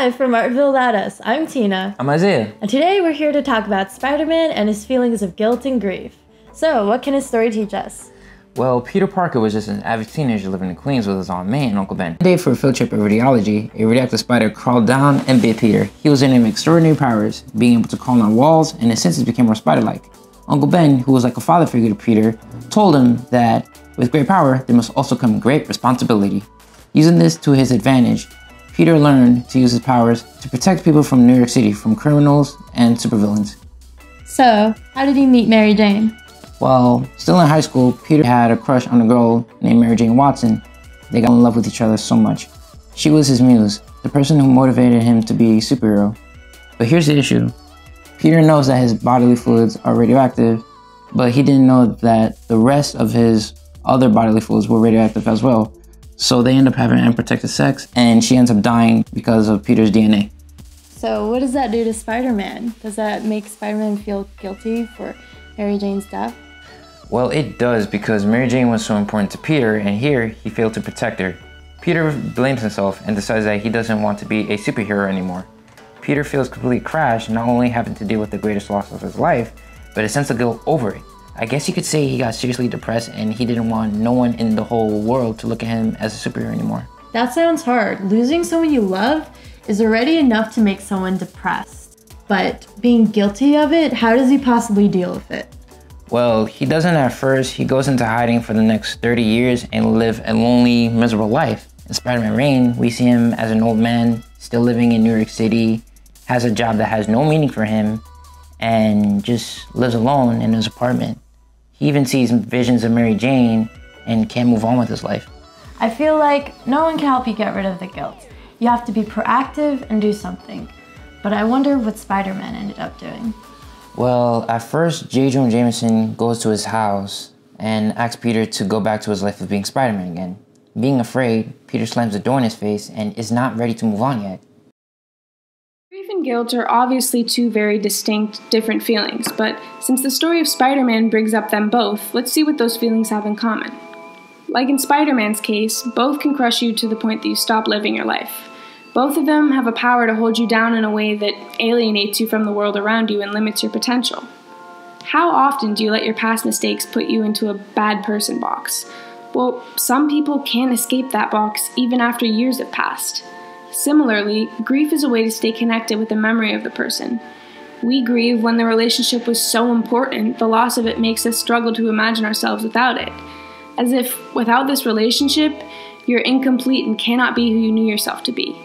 Live from Artville Lattice, I'm Tina. I'm Isaiah. And today we're here to talk about Spider-Man and his feelings of guilt and grief. So, what can his story teach us? Well, Peter Parker was just an avid teenager living in Queens with his Aunt May and Uncle Ben. One day for a field trip of radiology, a radioactive spider crawled down and bit Peter. He was in him extraordinary powers, being able to crawl on walls, and his senses became more spider-like. Uncle Ben, who was like a father figure to Peter, told him that with great power, there must also come great responsibility. Using this to his advantage, Peter learned to use his powers to protect people from New York City from criminals and supervillains. So, how did he meet Mary Jane? While still in high school, Peter had a crush on a girl named Mary Jane Watson. They got in love with each other so much. She was his muse, the person who motivated him to be a superhero. But here's the issue. Peter knows that his bodily fluids are radioactive, but he didn't know that the rest of his other bodily fluids were radioactive as well. So they end up having unprotected sex, and she ends up dying because of Peter's DNA. So, what does that do to Spider-Man? Does that make Spider-Man feel guilty for Mary Jane's death? Well, it does, because Mary Jane was so important to Peter, and here he failed to protect her. Peter blames himself and decides that he doesn't want to be a superhero anymore. Peter feels completely crashed, not only having to deal with the greatest loss of his life, but a sense of guilt over it. I guess you could say he got seriously depressed and he didn't want no one in the whole world to look at him as a superhero anymore. That sounds hard. Losing someone you love is already enough to make someone depressed. But being guilty of it, how does he possibly deal with it? Well, he doesn't at first. He goes into hiding for the next 30 years and live a lonely, miserable life. In Spider-Man Reign, we see him as an old man, still living in New York City, has a job that has no meaning for him, and just lives alone in his apartment. He even sees visions of Mary Jane and can't move on with his life. I feel like no one can help you get rid of the guilt. You have to be proactive and do something. But I wonder what Spider-Man ended up doing. Well, at first, J. Jonah Jameson goes to his house and asks Peter to go back to his life of being Spider-Man again. Being afraid, Peter slams the door in his face and is not ready to move on yet. Grief and guilt are obviously two very distinct, different feelings, but since the story of Spider-Man brings up them both, let's see what those feelings have in common. Like in Spider-Man's case, both can crush you to the point that you stop living your life. Both of them have a power to hold you down in a way that alienates you from the world around you and limits your potential. How often do you let your past mistakes put you into a bad person box? Well, some people can't escape that box even after years have passed. Similarly, grief is a way to stay connected with the memory of the person. We grieve when the relationship was so important, the loss of it makes us struggle to imagine ourselves without it. As if, without this relationship, you're incomplete and cannot be who you knew yourself to be.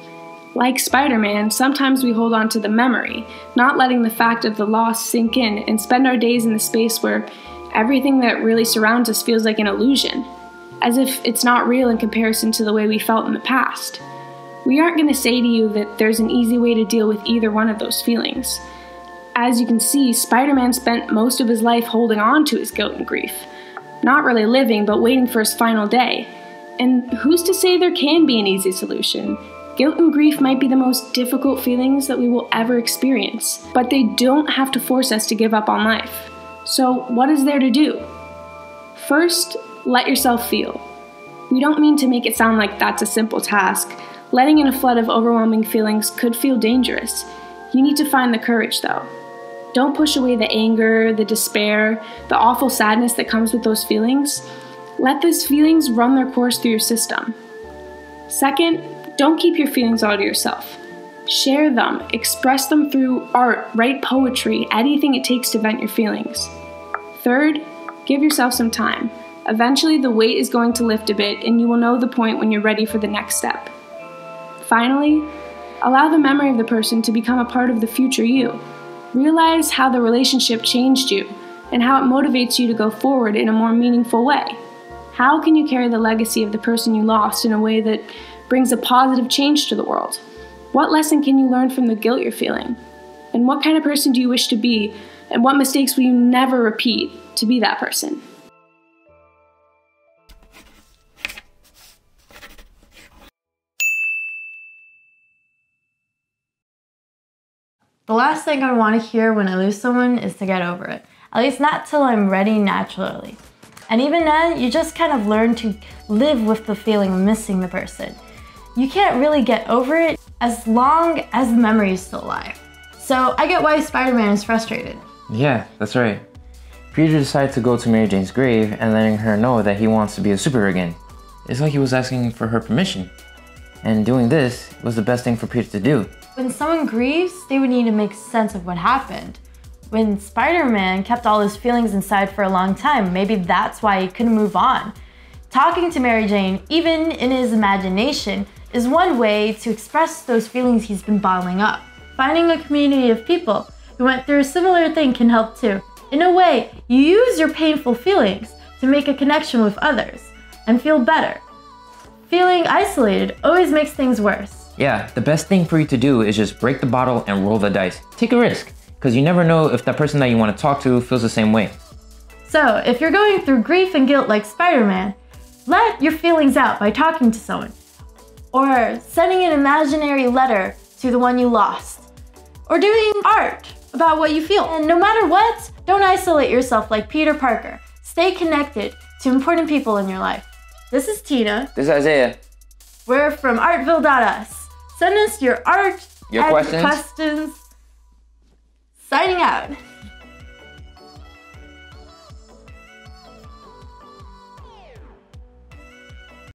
Like Spider-Man, sometimes we hold on to the memory, not letting the fact of the loss sink in, and spend our days in the space where everything that really surrounds us feels like an illusion, as if it's not real in comparison to the way we felt in the past. We aren't going to say to you that there's an easy way to deal with either one of those feelings. As you can see, Spider-Man spent most of his life holding on to his guilt and grief. Not really living, but waiting for his final day. And who's to say there can be an easy solution? Guilt and grief might be the most difficult feelings that we will ever experience, but they don't have to force us to give up on life. So what is there to do? First, let yourself feel. We don't mean to make it sound like that's a simple task. Letting in a flood of overwhelming feelings could feel dangerous. You need to find the courage, though. Don't push away the anger, the despair, the awful sadness that comes with those feelings. Let those feelings run their course through your system. Second, don't keep your feelings all to yourself. Share them, express them through art, write poetry, anything it takes to vent your feelings. Third, give yourself some time. Eventually, the weight is going to lift a bit, and you will know the point when you're ready for the next step. Finally, allow the memory of the person to become a part of the future you. Realize how the relationship changed you and how it motivates you to go forward in a more meaningful way. How can you carry the legacy of the person you lost in a way that brings a positive change to the world? What lesson can you learn from the guilt you're feeling? And what kind of person do you wish to be? And what mistakes will you never repeat to be that person? The last thing I want to hear when I lose someone is to get over it. At least not till I'm ready naturally. And even then, you just kind of learn to live with the feeling of missing the person. You can't really get over it as long as the memory is still alive. So I get why Spider-Man is frustrated. Yeah, that's right. Peter decided to go to Mary Jane's grave and letting her know that he wants to be a superhero again. It's like he was asking for her permission. And doing this was the best thing for Peter to do. When someone grieves, they would need to make sense of what happened. When Spider-Man kept all his feelings inside for a long time, maybe that's why he couldn't move on. Talking to Mary Jane, even in his imagination, is one way to express those feelings he's been bottling up. Finding a community of people who went through a similar thing can help too. In a way, you use your painful feelings to make a connection with others and feel better. Feeling isolated always makes things worse. Yeah, the best thing for you to do is just break the bottle and roll the dice. Take a risk, because you never know if that person that you want to talk to feels the same way. So, if you're going through grief and guilt like Spider-Man, let your feelings out by talking to someone, or sending an imaginary letter to the one you lost, or doing art about what you feel. And no matter what, don't isolate yourself like Peter Parker. Stay connected to important people in your life. This is Tina. This is Isaiah. We're from artville.us. Send us your art Your and questions. questions. Signing out.